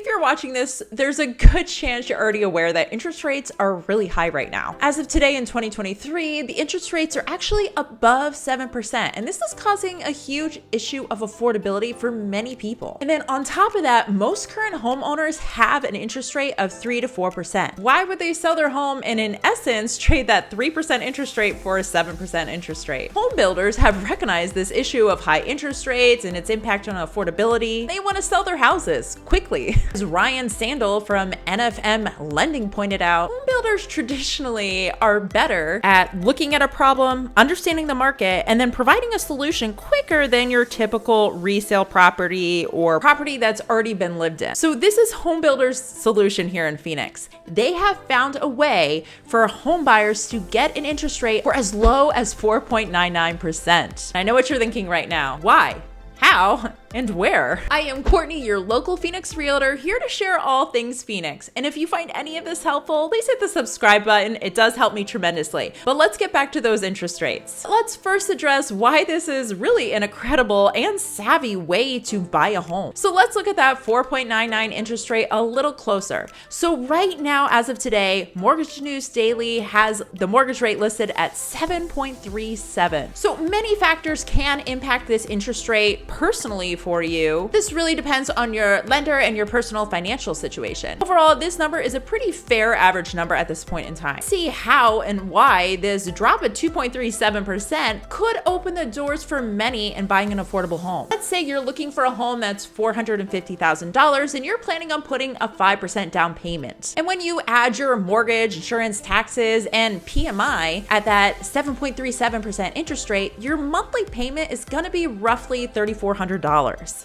you're watching this, there's a good chance you're already aware that interest rates are really high right now. As of today in 2023, the interest rates are actually above 7%, and this is causing a huge issue of affordability for many people. And then on top of that, most current homeowners have an interest rate of 3 to 4%. Why would they sell their home and in essence trade that 3% interest rate for a 7% interest rate? Home builders have recognized this issue of high interest rates and its impact on affordability. They want to sell their houses quickly. As Ryan Sandel from NFM Lending pointed out, home builders traditionally are better at looking at a problem, understanding the market, and then providing a solution quicker than your typical resale property or property that's already been lived in. So this is home builders' solution here in Phoenix. They have found a way for home buyers to get an interest rate for as low as 4.99%. I know what you're thinking right now. Why? How? And where? I am Courtney, your local Phoenix realtor, here to share all things Phoenix. And if you find any of this helpful, please hit the subscribe button. It does help me tremendously. But let's get back to those interest rates. Let's first address why this is really an incredible and savvy way to buy a home. So let's look at that 4.99 interest rate a little closer. So right now, as of today, Mortgage News Daily has the mortgage rate listed at 7.37. So many factors can impact this interest rate personally for you. This really depends on your lender and your personal financial situation. Overall, this number is a pretty fair average number at this point in time. See how and why this drop at 2.37% could open the doors for many in buying an affordable home. Let's say you're looking for a home that's $450,000 and you're planning on putting a 5% down payment. And when you add your mortgage, insurance, taxes, and PMI at that 7.37% interest rate, your monthly payment is gonna be roughly $3,400.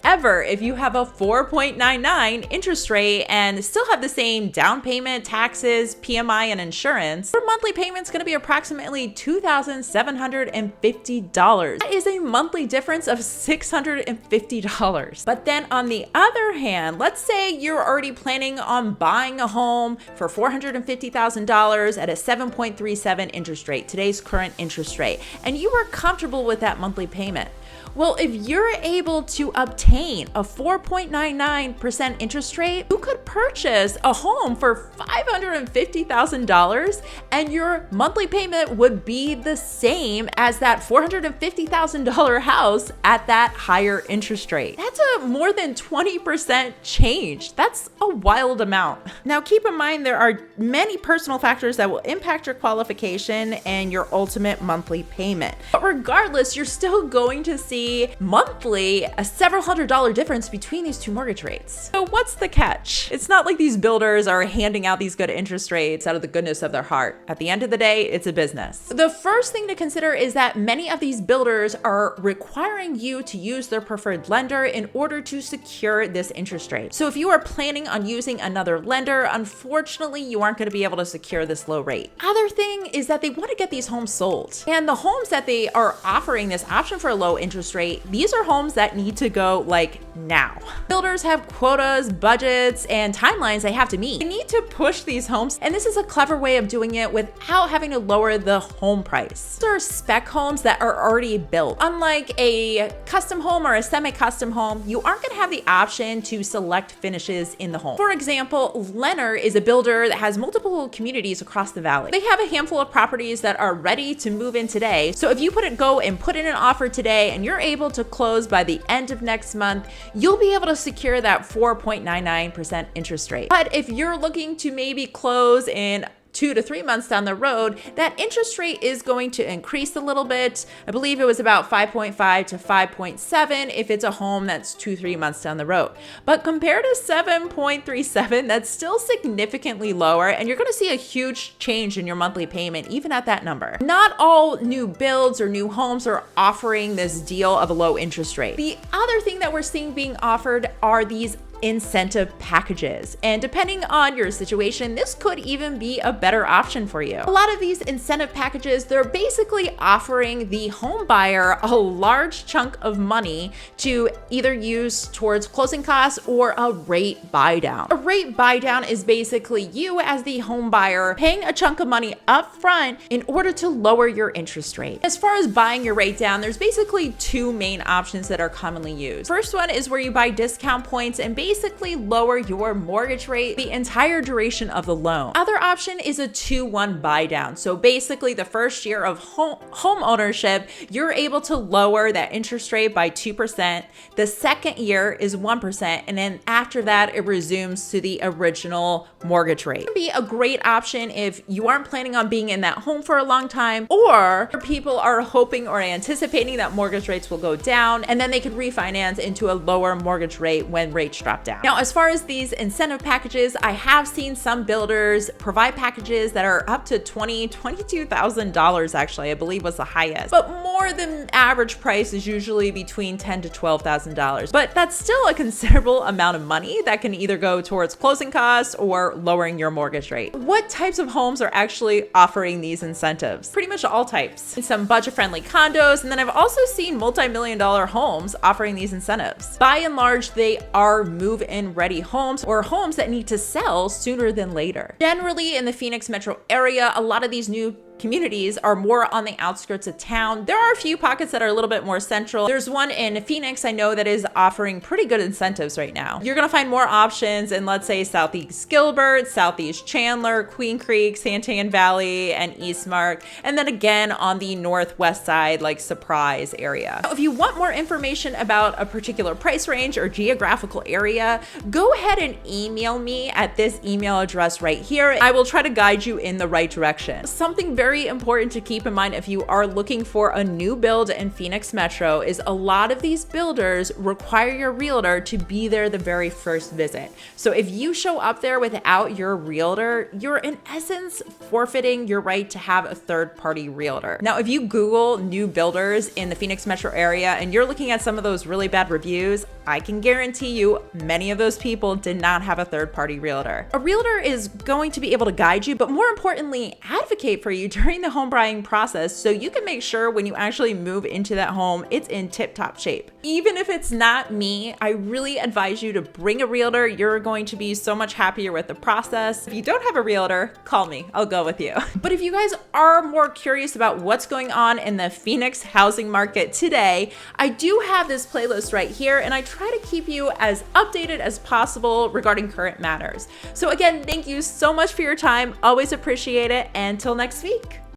However, if you have a 4.99 interest rate and still have the same down payment, taxes, PMI, and insurance, your monthly payment is going to be approximately $2,750. That is a monthly difference of $650. But then on the other hand, let's say you're already planning on buying a home for $450,000 at a 7.37 interest rate, today's current interest rate, and you are comfortable with that monthly payment. Well, if you're able to obtain a 4.99% interest rate, you could purchase a home for $550,000 and your monthly payment would be the same as that $450,000 house at that higher interest rate. That's a more than 20% change. That's a wild amount. Now, keep in mind there are many personal factors that will impact your qualification and your ultimate monthly payment. But regardless, you're still going to see monthly a several $100 difference between these two mortgage rates. So what's the catch? It's not like these builders are handing out these good interest rates out of the goodness of their heart. At the end of the day, it's a business. The first thing to consider is that many of these builders are requiring you to use their preferred lender in order to secure this interest rate. So if you are planning on using another lender, unfortunately, you aren't going to be able to secure this low rate. Other thing is that they want to get these homes sold. And the homes that they are offering this option for a low interest rate, these are homes that need to go like now. Builders have quotas, budgets, and timelines they have to meet. They need to push these homes, and this is a clever way of doing it without having to lower the home price. These are spec homes that are already built. Unlike a custom home or a semi-custom home, you aren't going to have the option to select finishes in the home. For example, Leonard is a builder that has multiple communities across the valley. They have a handful of properties that are ready to move in today. So if you put in an offer today and you're able to close by the end of next month, you'll be able to secure that 4.99% interest rate. But if you're looking to maybe close in 2 to 3 months down the road, that interest rate is going to increase a little bit. I believe it was about 5.5 to 5.7 if it's a home that's 2-3 months down the road. But compared to 7.37, that's still significantly lower, and you're going to see a huge change in your monthly payment even at that number. Not all new builds or new homes are offering this deal of a low interest rate. The other thing that we're seeing being offered are these incentive packages. And depending on your situation, this could even be a better option for you. A lot of these incentive packages, they're basically offering the home buyer a large chunk of money to either use towards closing costs or a rate buy down. A rate buy down is basically you as the home buyer paying a chunk of money up front in order to lower your interest rate. As far as buying your rate down, there's basically two main options that are commonly used. First one is where you buy discount points, and basically lower your mortgage rate the entire duration of the loan. Other option is a 2-1 buy down. So basically the first year of home ownership, you're able to lower that interest rate by 2%. The second year is 1%. And then after that, it resumes to the original mortgage rate. It would be a great option if you aren't planning on being in that home for a long time, or people are hoping or anticipating that mortgage rates will go down, and then they could refinance into a lower mortgage rate when rates drop down. Now, as far as these incentive packages, I have seen some builders provide packages that are up to $22,000 actually, I believe was the highest. But more than average price is usually between $10,000 to $12,000. But that's still a considerable amount of money that can either go towards closing costs or lowering your mortgage rate. What types of homes are actually offering these incentives? Pretty much all types. Some budget-friendly condos, and then I've also seen multi-million-dollar homes offering these incentives. By and large, they are move-in ready homes or homes that need to sell sooner than later. Generally in the Phoenix metro area, a lot of these new communities are more on the outskirts of town. There are a few pockets that are a little bit more central. There's one in Phoenix I know that is offering pretty good incentives right now. You're gonna find more options in, let's say, Southeast Gilbert, Southeast Chandler, Queen Creek, Santan Valley, and Eastmark, and then again on the northwest side, like Surprise area. Now, if you want more information about a particular price range or geographical area, go ahead and email me at this email address right here. I will try to guide you in the right direction. Something very important to keep in mind if you are looking for a new build in Phoenix Metro is a lot of these builders require your realtor to be there the very first visit. So if you show up there without your realtor, you're in essence forfeiting your right to have a third-party realtor. Now, if you Google new builders in the Phoenix Metro area and you're looking at some of those really bad reviews, I can guarantee you many of those people did not have a third-party realtor. A realtor is going to be able to guide you, but more importantly, advocate for you during the home buying process so you can make sure when you actually move into that home, it's in tip-top shape. Even if it's not me, I really advise you to bring a realtor. You're going to be so much happier with the process. If you don't have a realtor, call me, I'll go with you. But if you guys are more curious about what's going on in the Phoenix housing market today, I do have this playlist right here, and I try to keep you as updated as possible regarding current matters. So again, thank you so much for your time. Always appreciate it. And until next week.